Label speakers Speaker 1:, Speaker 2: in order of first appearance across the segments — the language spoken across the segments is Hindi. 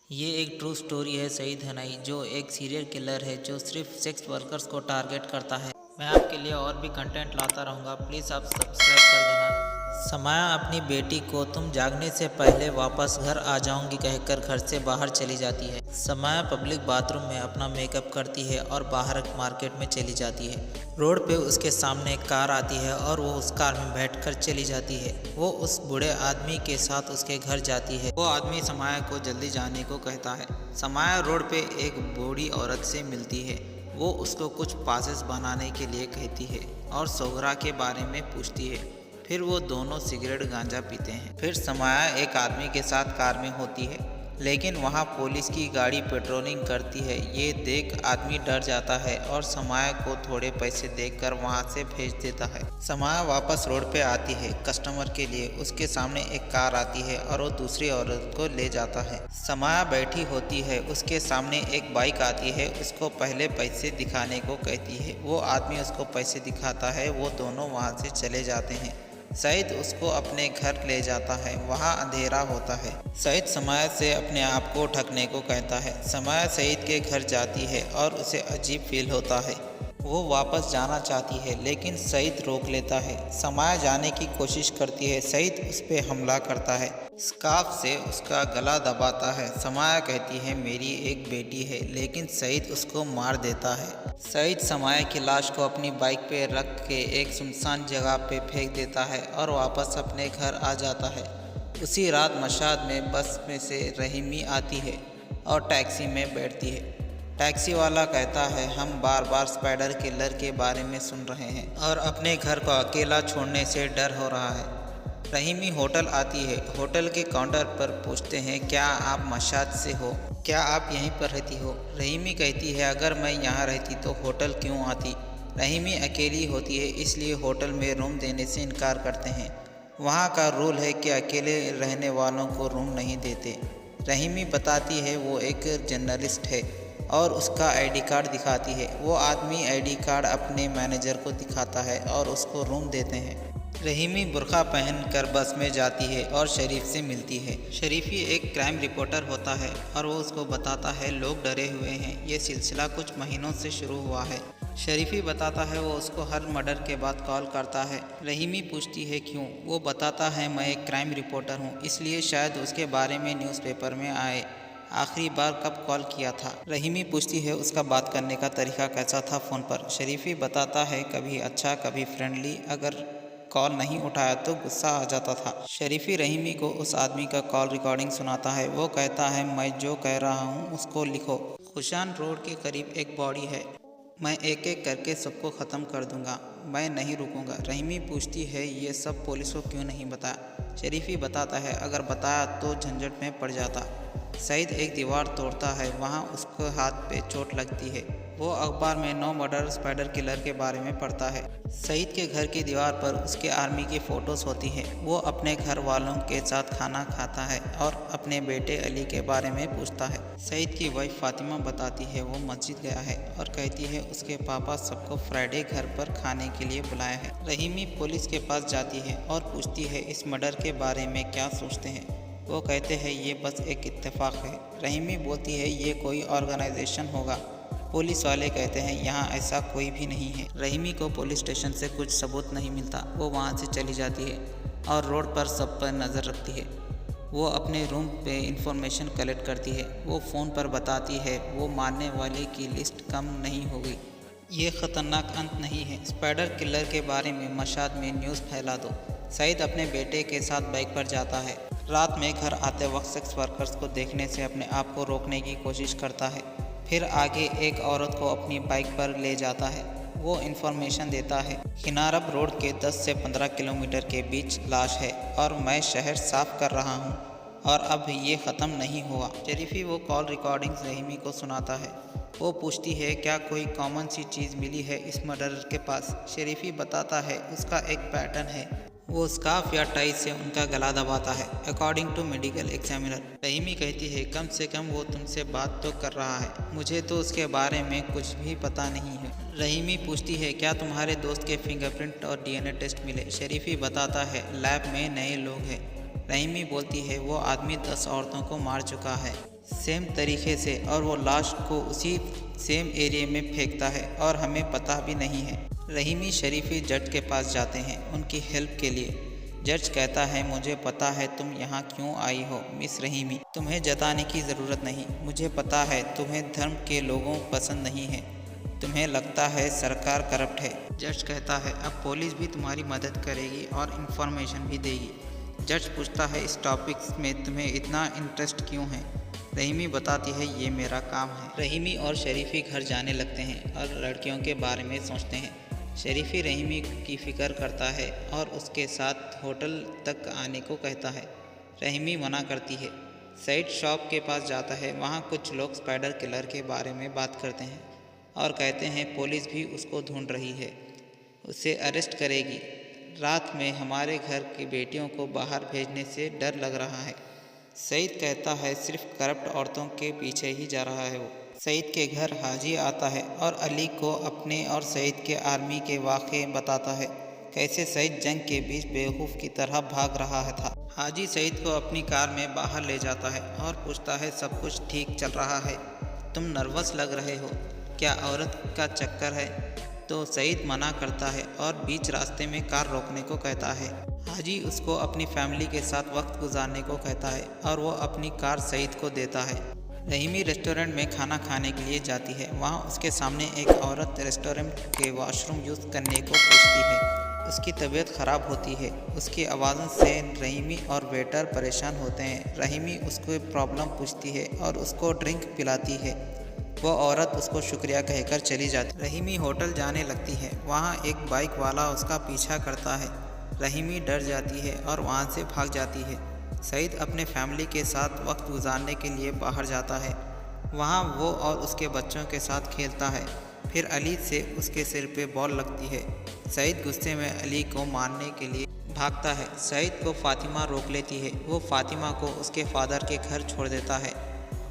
Speaker 1: ये एक ट्रू स्टोरी है सईद हनाई, जो एक सीरियल किलर है जो सिर्फ सेक्स वर्कर्स को टारगेट करता है। मैं आपके लिए और भी कंटेंट लाता रहूँगा, प्लीज़ आप सब्सक्राइब कर देना। समाया अपनी बेटी को तुम जागने से पहले वापस घर आ जाऊंगी कहकर घर से बाहर चली जाती है। समाया पब्लिक बाथरूम में अपना मेकअप करती है और बाहर मार्केट में चली जाती है। रोड पे उसके सामने एक कार आती है और वो उस कार में बैठकर चली जाती है। वो उस बूढ़े आदमी के साथ उसके घर जाती है। वो आदमी समाया को जल्दी जाने को कहता है। समाया रोड पे एक बूढ़ी औरत से मिलती है। वो उसको कुछ पासेस बनाने के लिए कहती है और सोगरा के बारे में पूछती है। फिर वो दोनों सिगरेट गांजा पीते हैं। फिर समाया एक आदमी के साथ कार में होती है, लेकिन वहाँ पुलिस की गाड़ी पेट्रोलिंग करती है। ये देख आदमी डर जाता है और समाया को थोड़े पैसे देकर वहाँ से भेज देता है। समाया वापस रोड पे आती है कस्टमर के लिए। उसके सामने एक कार आती है और वो दूसरी औरत को ले जाता है। समाया बैठी होती है, उसके सामने एक बाइक आती है। उसको पहले पैसे दिखाने को कहती है। वो आदमी उसको पैसे दिखाता है। वो दोनों वहाँ से चले जाते हैं। सईद उसको अपने घर ले जाता है। वहाँ अंधेरा होता है। सईद समाया से अपने आप को ढकने को कहता है। समाया सईद के घर जाती है और उसे अजीब फील होता है। वो वापस जाना चाहती है, लेकिन सईद रोक लेता है। समाया जाने की कोशिश करती है। सईद उस पर हमला करता है, स्कार्फ से उसका गला दबाता है। समाया कहती है मेरी एक बेटी है, लेकिन सईद उसको मार देता है। सईद समाया की लाश को अपनी बाइक पे रख के एक सुनसान जगह पे फेंक देता है और वापस अपने घर आ जाता है। उसी रात मशाद में बस में से रहीमी आती है और टैक्सी में बैठती है। टैक्सी वाला कहता है हम बार बार स्पाइडर किलर के बारे में सुन रहे हैं और अपने घर को अकेला छोड़ने से डर हो रहा है। रहीमी होटल आती है। होटल के काउंटर पर पूछते हैं क्या आप मशाद से हो, क्या आप यहीं पर रहती हो। रहीमी कहती है अगर मैं यहाँ रहती तो होटल क्यों आती। रहीमी अकेली होती है, इसलिए होटल में रूम देने से इनकार करते हैं। वहाँ का रूल है कि अकेले रहने वालों को रूम नहीं देते। रहीमी बताती है वो एक जर्नलिस्ट है और उसका आईडी कार्ड दिखाती है। वो आदमी आईडी कार्ड अपने मैनेजर को दिखाता है और उसको रूम देते हैं। रहीमी बुर्का पहनकर बस में जाती है और शरीफ से मिलती है। शरीफी एक क्राइम रिपोर्टर होता है और वो उसको बताता है लोग डरे हुए हैं, ये सिलसिला कुछ महीनों से शुरू हुआ है। शरीफी बताता है वो उसको हर मर्डर के बाद कॉल करता है। रहीमी पूछती है क्यों। वो बताता है मैं एक क्राइम रिपोर्टर हूँ, इसलिए शायद उसके बारे में न्यूज़पेपर में आए। आखिरी बार कब कॉल किया था। रहीमी पूछती है उसका बात करने का तरीका कैसा था फ़ोन पर। शरीफी बताता है कभी अच्छा कभी फ्रेंडली, अगर कॉल नहीं उठाया तो गुस्सा आ जाता था। शरीफी रहीमी को उस आदमी का कॉल रिकॉर्डिंग सुनाता है। वो कहता है मैं जो कह रहा हूँ उसको लिखो। खुशान रोड के करीब एक बॉडी है, मैं एक एक करके सबको ख़त्म कर दूंगा, मैं नहीं रुकूंगा। रहीमी पूछती है ये सब पुलिस को क्यों नहीं बताया। शरीफी बताता है अगर बताया तो झंझट में पड़ जाता। सईद एक दीवार तोड़ता है, वहाँ उसको हाथ पे चोट लगती है। वो अखबार में 9 मर्डर स्पाइडर किलर के बारे में पढ़ता है। सईद के घर की दीवार पर उसके आर्मी की फ़ोटोज़ होती हैं। वो अपने घर वालों के साथ खाना खाता है और अपने बेटे अली के बारे में पूछता है। सईद की वाइफ फातिमा बताती है वो मस्जिद गया है और कहती है उसके पापा सबको फ्राइडे घर पर खाने के लिए बुलाया है। रहीमी पुलिस के पास जाती है और पूछती है इस मर्डर के बारे में क्या सोचते हैं। वो कहते हैं ये बस एक इत्तेफाक है। रहीमी बोलती है ये कोई ऑर्गेनाइजेशन होगा। पुलिस वाले कहते हैं यहाँ ऐसा कोई भी नहीं है। रहीमी को पुलिस स्टेशन से कुछ सबूत नहीं मिलता। वो वहाँ से चली जाती है और रोड पर सब पर नज़र रखती है। वो अपने रूम पे इंफॉर्मेशन कलेक्ट करती है। वो फ़ोन पर बताती है वो मारने वाले की लिस्ट कम नहीं होगी। ये ख़तरनाक अंत नहीं है। स्पाइडर किलर के बारे में मशाद में न्यूज़ फैला दो। सईद अपने बेटे के साथ बाइक पर जाता है। रात में घर आते वक्त सेक्स वर्कर्स को देखने से अपने आप को रोकने की कोशिश करता है। फिर आगे एक औरत को अपनी बाइक पर ले जाता है। वो इन्फॉर्मेशन देता है खिनारब रोड के 10 से 15 किलोमीटर के बीच लाश है और मैं शहर साफ कर रहा हूँ और अब ये ख़त्म नहीं हुआ। शरीफी वो कॉल रिकॉर्डिंग्स रहीमी को सुनाता है। वो पूछती है क्या कोई कॉमन सी चीज़ मिली है इस मर्डरर के पास। शरीफी बताता है उसका एक पैटर्न है। वो स्कार्फ या टाई से उनका गला दबाता है according to medical examiner. Rahimi कहती है कम से कम वो तुमसे बात तो कर रहा है, मुझे तो उसके बारे में कुछ भी पता नहीं है। रहीमी पूछती है क्या तुम्हारे दोस्त के फिंगरप्रिंट और डीएनए टेस्ट मिले। शरीफी बताता है लैब में नए लोग हैं। रहीमी बोलती है वो आदमी 10 औरतों को मार चुका है। सेम तरीके से और वो लाश को उसी सेम एरिया में फेंकता है और हमें पता भी नहीं है। रहीमी शरीफी जज के पास जाते हैं उनकी हेल्प के लिए। जज कहता है मुझे पता है तुम यहाँ क्यों आई हो मिस रहीमी, तुम्हें जताने की ज़रूरत नहीं। मुझे पता है तुम्हें धर्म के लोगों पसंद नहीं है, तुम्हें लगता है सरकार करप्ट है। जज कहता है अब पुलिस भी तुम्हारी मदद करेगी और इन्फॉर्मेशन भी देगी। जज पूछता है इस टॉपिक में तुम्हें इतना इंटरेस्ट क्यों है। रहीमी बताती है ये मेरा काम है। रहीमी और शरीफी घर जाने लगते हैं और लड़कियों के बारे में सोचते हैं। शरीफी रहीमी की फ़िक्र करता है और उसके साथ होटल तक आने को कहता है। रहीमी मना करती है। सईद शॉप के पास जाता है। वहाँ कुछ लोग स्पाइडर किलर के बारे में बात करते हैं और कहते हैं पुलिस भी उसको ढूंढ रही है, उसे अरेस्ट करेगी। रात में हमारे घर की बेटियों को बाहर भेजने से डर लग रहा है। सईद कहता है सिर्फ करप्ट औरतों के पीछे ही जा रहा है वो। सईद के घर हाजी आता है और अली को अपने और सईद के आर्मी के वाक़े बताता है, कैसे सईद जंग के बीच बेवकूफ़ की तरह भाग रहा था। हाजी सईद को अपनी कार में बाहर ले जाता है और पूछता है सब कुछ ठीक चल रहा है, तुम नर्वस लग रहे हो, क्या औरत का चक्कर है? तो सईद मना करता है और बीच रास्ते में कार रोकने को कहता है। हाजी उसको अपनी फैमिली के साथ वक्त गुजारने को कहता है और वो अपनी कार सईद को देता है। रहीमी रेस्टोरेंट में खाना खाने के लिए जाती है। वहाँ उसके सामने एक औरत रेस्टोरेंट के वॉशरूम यूज़ करने को पूछती है। उसकी तबीयत ख़राब होती है। उसकी आवाज़ों से रहीमी और वेटर परेशान होते हैं। रहीमी उसको प्रॉब्लम पूछती है और उसको ड्रिंक पिलाती है। वो औरत उसको शुक्रिया कहकर चली जाती। रहीमी होटल जाने लगती है। वहाँ एक बाइक वाला उसका पीछा करता है। रहीमी डर जाती है और वहाँ से भाग जाती है। सईद अपने फैमिली के साथ वक्त गुजारने के लिए बाहर जाता है। वहाँ वो और उसके बच्चों के साथ खेलता है। फिर अली से उसके सिर पे बॉल लगती है। सईद गुस्से में अली को मारने के लिए भागता है। सईद को फातिमा रोक लेती है। वो फातिमा को उसके फादर के घर छोड़ देता है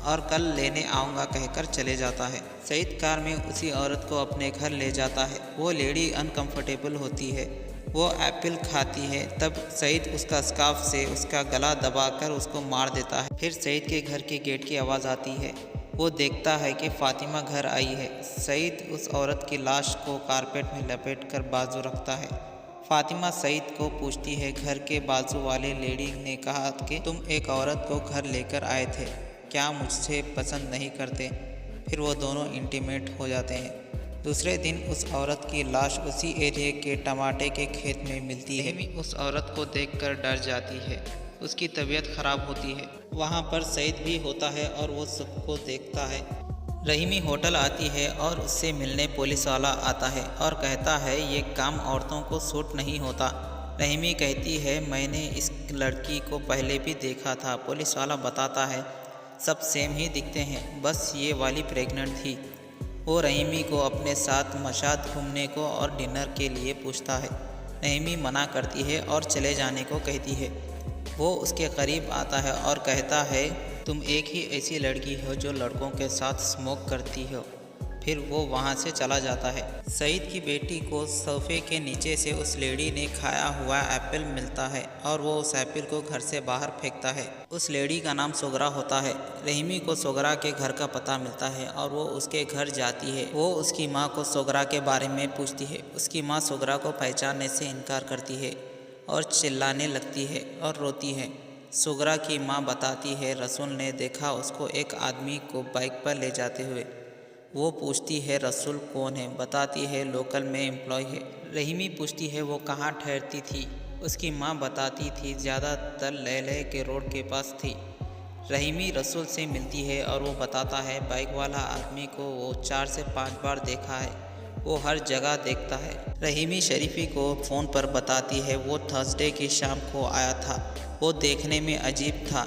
Speaker 1: और कल लेने आऊँगा कहकर चले जाता है। सईद कार में उसी औरत को अपने घर ले जाता है। वो लेडी अनकंफर्टेबल होती है। वो एप्पल खाती है। तब सईद उसका स्कार्फ से उसका गला दबाकर उसको मार देता है। फिर सईद के घर के गेट की आवाज़ आती है। वो देखता है कि फातिमा घर आई है। सईद उस औरत की लाश को कारपेट में लपेटकर बाजू रखता है। फातिमा सईद को पूछती है घर के बाजू वाले लेडी ने कहा कि तुम एक औरत को घर लेकर आए थे, क्या मुझसे पसंद नहीं करते? फिर वो दोनों इंटीमेट हो जाते हैं। दूसरे दिन उस औरत की लाश उसी एरिया के टमाटे के खेत में मिलती है। रहीमी उस औरत को देखकर डर जाती है। उसकी तबीयत खराब होती है। वहाँ पर सईद भी होता है और वो सबको देखता है। रहीमी होटल आती है और उससे मिलने पुलिस वाला आता है और कहता है ये काम औरतों को सूट नहीं होता। रहीमी कहती है मैंने इस लड़की को पहले भी देखा था। पुलिस वाला बताता है सब सेम ही दिखते हैं, बस ये वाली प्रेग्नेंट थी। वो रहीमी को अपने साथ मशाद घूमने को और डिनर के लिए पूछता है। रहीमी मना करती है और चले जाने को कहती है। वो उसके करीब आता है और कहता है तुम एक ही ऐसी लड़की हो जो लड़कों के साथ स्मोक करती हो। फिर वो वहाँ से चला जाता है। सईद की बेटी को सोफे के नीचे से उस लेडी ने खाया हुआ एप्पल मिलता है और वो उस एप्पल को घर से बाहर फेंकता है। उस लेडी का नाम सोगरा होता है। रहीमी को सोगरा के घर का पता मिलता है और वो उसके घर जाती है। वो उसकी माँ को सोगरा के बारे में पूछती है। उसकी माँ सोगरा को पहचानने से इनकार करती है और चिल्लाने लगती है और रोती है। सोगरा की माँ बताती है रसूल ने देखा उसको एक आदमी को बाइक पर ले जाते हुए। वो पूछती है रसूल कौन है? बताती है लोकल में एम्प्लॉय है। रहीमी पूछती है वो कहाँ ठहरती थी? उसकी माँ बताती थी ज़्यादातर लहलह के रोड के पास थी। रहीमी रसूल से मिलती है और वो बताता है बाइक वाला आदमी को वो 4 से 5 बार देखा है, वो हर जगह देखता है। रहीमी शरीफी को फ़ोन पर बताती है वो थर्सडे की शाम को आया था, वो देखने में अजीब था।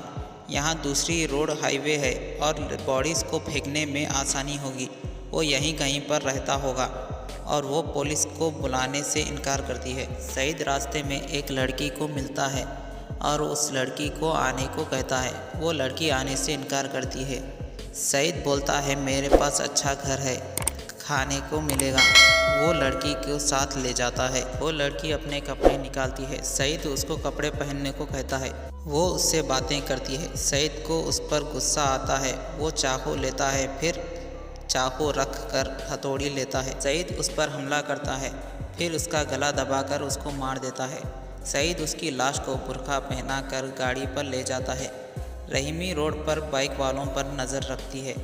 Speaker 1: यहाँ दूसरी रोड हाईवे है और बॉडीज़ को फेंकने में आसानी होगी, वो यहीं कहीं पर रहता होगा। और वो पुलिस को बुलाने से इनकार करती है। सईद रास्ते में एक लड़की को मिलता है और उस लड़की को आने को कहता है। वो लड़की आने से इनकार करती है। सईद बोलता है मेरे पास अच्छा घर है, खाने को मिलेगा। वो लड़की को साथ ले जाता है। वो लड़की अपने कपड़े निकालती है। सईद उसको कपड़े पहनने को कहता है। वो उससे बातें करती है। सईद को उस पर गुस्सा आता है। वो चाकू लेता है, फिर चाकू रख कर हथौड़ी लेता है। सईद उस पर हमला करता है, फिर उसका गला दबाकर उसको मार देता है। सईद उसकी लाश को बुर्का पहना कर गाड़ी पर ले जाता है। रहीमी रोड पर बाइक वालों पर नज़र रखती है,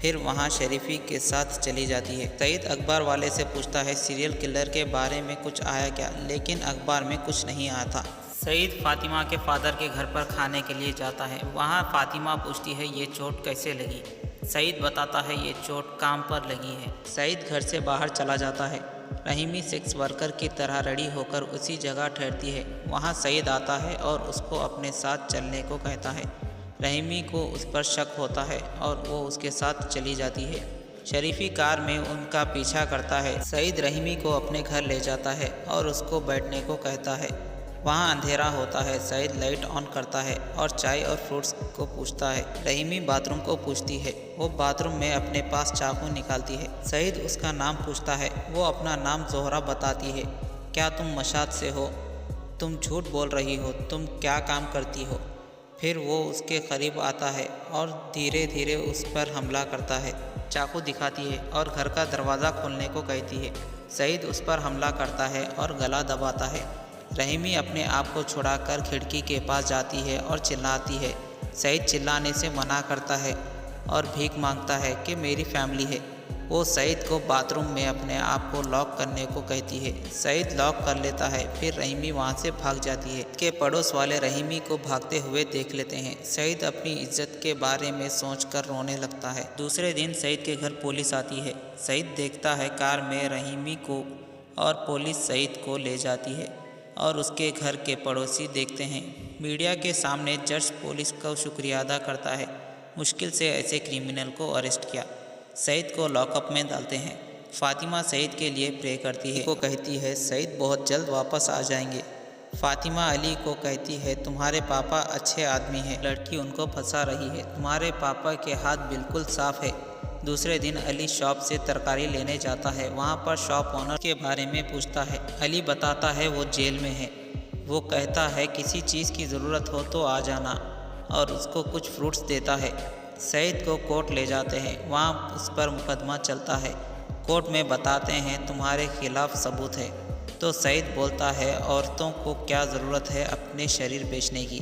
Speaker 1: फिर वहाँ शरीफी के साथ चली जाती है। सईद अखबार वाले से पूछता है सीरियल किलर के बारे में कुछ आया क्या, लेकिन अखबार में कुछ नहीं आया था। सईद फातिमा के फादर के घर पर खाने के लिए जाता है। वहाँ फातिमा पूछती है ये चोट कैसे लगी। सईद बताता है ये चोट काम पर लगी है। सईद घर से बाहर चला जाता है। रहीमी सेक्स वर्कर की तरह रेडी होकर उसी जगह ठहरती है। वहाँ सईद आता है और उसको अपने साथ चलने को कहता है। रहीमी को उस पर शक होता है और वो उसके साथ चली जाती है। शरीफी कार में उनका पीछा करता है। सईद रहीमी को अपने घर ले जाता है और उसको बैठने को कहता है। वहाँ अंधेरा होता है। सईद लाइट ऑन करता है और चाय और फ्रूट्स को पूछता है। रहीमी बाथरूम को पूछती है। वो बाथरूम में अपने पास चाकू निकालती है। सईद उसका नाम पूछता है। वो अपना नाम जोहरा बताती है। क्या तुम मशाद से हो? तुम झूठ बोल रही हो। तुम क्या काम करती हो? फिर वो उसके करीब आता है और धीरे धीरे उस पर हमला करता है। चाकू दिखाती है और घर का दरवाज़ा खोलने को कहती है। सईद उस पर हमला करता है और गला दबाता है। रहीमी अपने आप को छुड़ाकर खिड़की के पास जाती है और चिल्लाती है। सईद चिल्लाने से मना करता है और भीख मांगता है कि मेरी फैमिली है। वो सईद को बाथरूम में अपने आप को लॉक करने को कहती है। सईद लॉक कर लेता है, फिर रहीमी वहाँ से भाग जाती है। के पड़ोस वाले रहीमी को भागते हुए देख लेते हैं। सईद अपनी इज्जत के बारे में सोचकर रोने लगता है। दूसरे दिन सईद के घर पुलिस आती है। सईद देखता है कार में रहीमी को और पुलिस सईद को ले जाती है और उसके घर के पड़ोसी देखते हैं। मीडिया के सामने जज पुलिस का शुक्रिया अदा करता है। मुश्किल से ऐसे क्रिमिनल को अरेस्ट किया। सईद को लॉकअप में डालते हैं। फातिमा सईद के लिए प्रे करती है। को कहती है सईद बहुत जल्द वापस आ जाएंगे। फातिमा अली को कहती है तुम्हारे पापा अच्छे आदमी हैं। लड़की उनको फंसा रही है। तुम्हारे पापा के हाथ बिल्कुल साफ है। दूसरे दिन अली शॉप से तरकारी लेने जाता है। वहाँ पर शॉप ओनर के बारे में पूछता है। अली बताता है वो जेल में है। वो कहता है किसी चीज़ की ज़रूरत हो तो आ जाना और उसको कुछ फ्रूट्स देता है। सईद को कोर्ट ले जाते हैं। वहाँ उस पर मुकदमा चलता है। कोर्ट में बताते हैं तुम्हारे खिलाफ सबूत है। तो सईद बोलता है औरतों को क्या ज़रूरत है अपने शरीर बेचने की।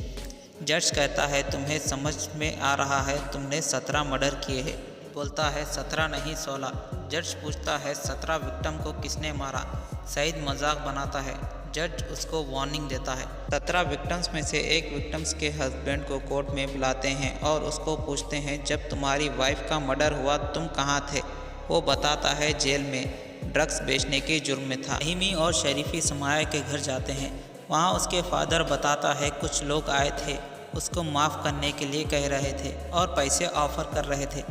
Speaker 1: जज कहता है तुम्हें समझ में आ रहा है तुमने 17 मर्डर किए हैं। बोलता है 17 नहीं 16। जज पूछता है 17 विक्टिम को किसने मारा। सईद मजाक बनाता है। जज उसको वार्निंग देता है। 17 विक्टिम्स में से एक विक्टिम्स के हस्बैंड को कोर्ट में बुलाते हैं और उसको पूछते हैं जब तुम्हारी वाइफ का मर्डर हुआ तुम कहाँ थे। वो बताता है जेल में ड्रग्स बेचने के जुर्म में था। रहीमी और शरीफी समाया के घर जाते हैं। वहाँ उसके फादर बताता है कुछ लोग आए थे, उसको माफ़ करने के लिए कह रहे थे और पैसे ऑफ़र कर रहे थे।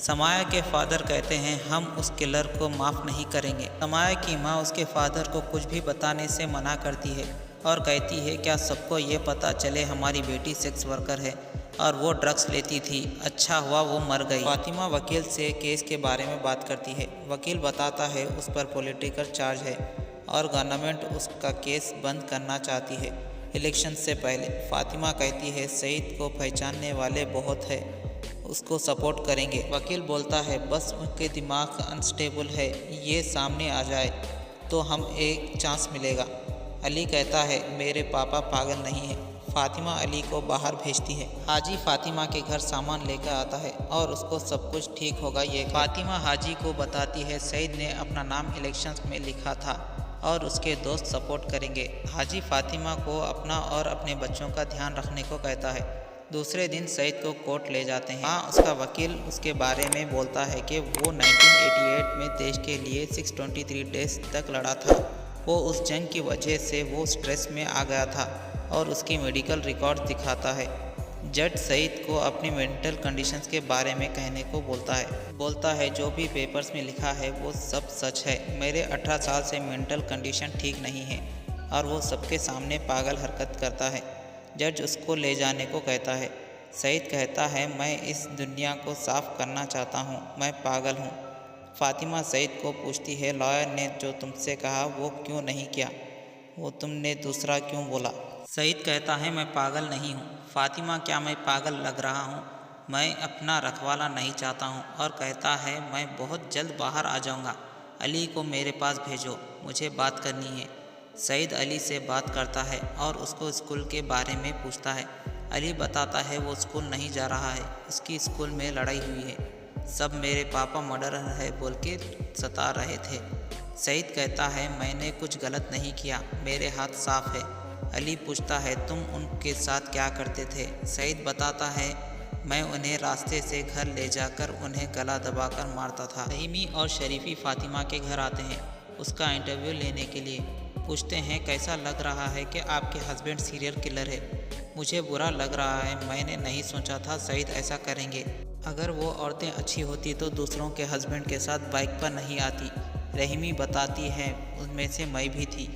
Speaker 1: समाया के फादर कहते हैं हम उस किलर को माफ़ नहीं करेंगे। समाया की माँ उसके फादर को कुछ भी बताने से मना करती है और कहती है क्या सबको ये पता चले हमारी बेटी सेक्स वर्कर है और वो ड्रग्स लेती थी। अच्छा हुआ वो मर गई। फातिमा वकील से केस के बारे में बात करती है। वकील बताता है उस पर पॉलिटिकल चार्ज है और गवर्नमेंट उसका केस बंद करना चाहती है इलेक्शन से पहले। फातिमा कहती है सईद को पहचानने वाले बहुत है, उसको सपोर्ट करेंगे। वकील बोलता है बस उनके दिमाग अनस्टेबल है, ये सामने आ जाए तो हम एक चांस मिलेगा। अली कहता है मेरे पापा पागल नहीं है। फातिमा अली को बाहर भेजती है। हाजी फातिमा के घर सामान लेकर आता है और उसको सब कुछ ठीक होगा ये। फातिमा हाजी को बताती है सईद ने अपना नाम इलेक्शंस में लिखा था और उसके दोस्त सपोर्ट करेंगे। हाजी फातिमा को अपना और अपने बच्चों का ध्यान रखने को कहता है। दूसरे दिन सईद को कोर्ट ले जाते हैं। हाँ उसका वकील उसके बारे में बोलता है कि वो 1988 में देश के लिए 623 डेज तक लड़ा था। वो उस जंग की वजह से वो स्ट्रेस में आ गया था और उसकी मेडिकल रिकॉर्ड दिखाता है। जज सईद को अपनी मेंटल कंडीशंस के बारे में कहने को बोलता है जो भी पेपर्स में लिखा है वो सब सच है। मेरे 18 साल से मेंटल कंडीशन ठीक नहीं है और वो सबके सामने पागल हरकत करता है। जज उसको ले जाने को कहता है। सईद कहता है मैं इस दुनिया को साफ करना चाहता हूँ, मैं पागल हूँ। फातिमा सईद को पूछती है, लॉयर ने जो तुमसे कहा वो क्यों नहीं किया, वो तुमने दूसरा क्यों बोला। सईद कहता है, मैं पागल नहीं हूँ। फातिमा, क्या मैं पागल लग रहा हूँ? मैं अपना रखवाला नहीं चाहता हूँ। और कहता है, मैं बहुत जल्द बाहर आ जाऊँगा, अली को मेरे पास भेजो, मुझे बात करनी है। सईद अली से बात करता है और उसको स्कूल के बारे में पूछता है। अली बताता है वो स्कूल नहीं जा रहा है, उसकी स्कूल में लड़ाई हुई है, सब मेरे पापा मर्डरर है बोल के सता रहे थे। सईद कहता है, मैंने कुछ गलत नहीं किया, मेरे हाथ साफ है। अली पूछता है, तुम उनके साथ क्या करते थे? सईद बताता है, मैं उन्हें रास्ते से घर ले जाकर उन्हें गला दबाकर मारता था। रहीमी और शरीफी फातिमा के घर आते हैं उसका इंटरव्यू लेने के लिए। पूछते हैं, कैसा लग रहा है कि आपके हस्बैंड सीरियल किलर है? मुझे बुरा लग रहा है, मैंने नहीं सोचा था सईद ऐसा करेंगे। अगर वो औरतें अच्छी होती तो दूसरों के हस्बैंड के साथ बाइक पर नहीं आती। रहीमी बताती है, उनमें से मैं भी थी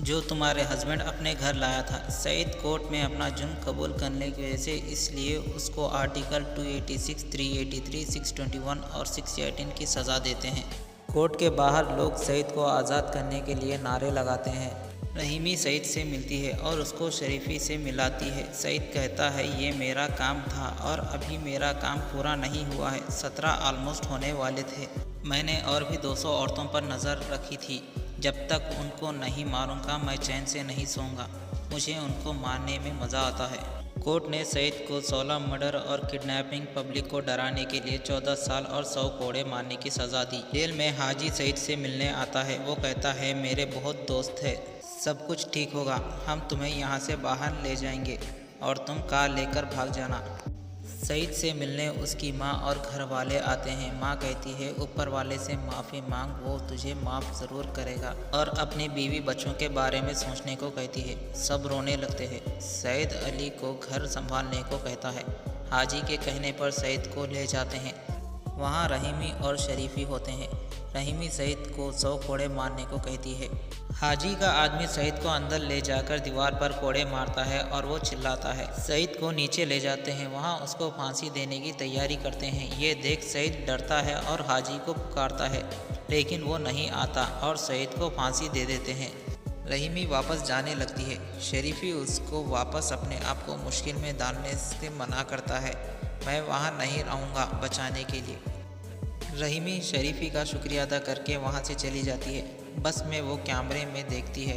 Speaker 1: जो तुम्हारे हस्बैंड अपने घर लाया था। सईद कोर्ट में अपना जुर्म कबूल करने की वजह से इसलिए उसको आर्टिकल 286, 383, 621 और 618 की सज़ा देते हैं। कोर्ट के बाहर लोग सईद को आज़ाद करने के लिए नारे लगाते हैं। रहीमी सईद से मिलती है और उसको शरीफी से मिलाती है। सईद कहता है, ये मेरा काम था और अभी मेरा काम पूरा नहीं हुआ है, 17 ऑलमोस्ट होने वाले थे। मैंने और भी 200 औरतों पर नज़र रखी थी, जब तक उनको नहीं मारूंगा मैं चैन से नहीं सोऊंगा, मुझे उनको मारने में मज़ा आता है। कोर्ट ने सईद को 16 मर्डर और किडनैपिंग, पब्लिक को डराने के लिए 14 साल और 100 कोड़े मारने की सज़ा दी। जेल में हाजी सईद से मिलने आता है। वो कहता है, मेरे बहुत दोस्त है, सब कुछ ठीक होगा, हम तुम्हें यहाँ से बाहर ले जाएंगे और तुम कार लेकर भाग जाना। सईद से मिलने उसकी माँ और घर वाले आते हैं। माँ कहती है, ऊपर वाले से माफ़ी मांग, वो तुझे माफ़ ज़रूर करेगा। और अपनी बीवी बच्चों के बारे में सोचने को कहती है। सब रोने लगते हैं। सईद अली को घर संभालने को कहता है। हाजी के कहने पर सईद को ले जाते हैं। वहाँ रहीमी और शरीफी होते हैं। रहीमी सईद को 100 कोड़े मारने को कहती है। हाजी का आदमी सईद को अंदर ले जाकर दीवार पर कोड़े मारता है और वो चिल्लाता है। सईद को नीचे ले जाते हैं, वहाँ उसको फांसी देने की तैयारी करते हैं। ये देख सईद डरता है और हाजी को पुकारता है, लेकिन वो नहीं आता और सईद को फांसी दे देते हैं। रहीमी वापस जाने लगती है। शरीफी उसको वापस अपने आप को मुश्किल में डालने से मना करता है। मैं वहाँ नहीं रहूँगा बचाने के लिए। रहीमी शरीफी का शुक्रिया अदा करके वहाँ से चली जाती है। बस में वो कैमरे में देखती है,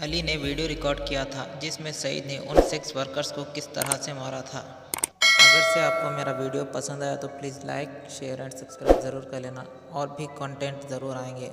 Speaker 1: अली ने वीडियो रिकॉर्ड किया था जिसमें सईद ने उन सेक्स वर्कर्स को किस तरह से मारा था। अगर से आपको मेरा वीडियो पसंद आया तो please like, share and subscribe ज़रूर कर लेना, और भी कंटेंट ज़रूर आएंगे।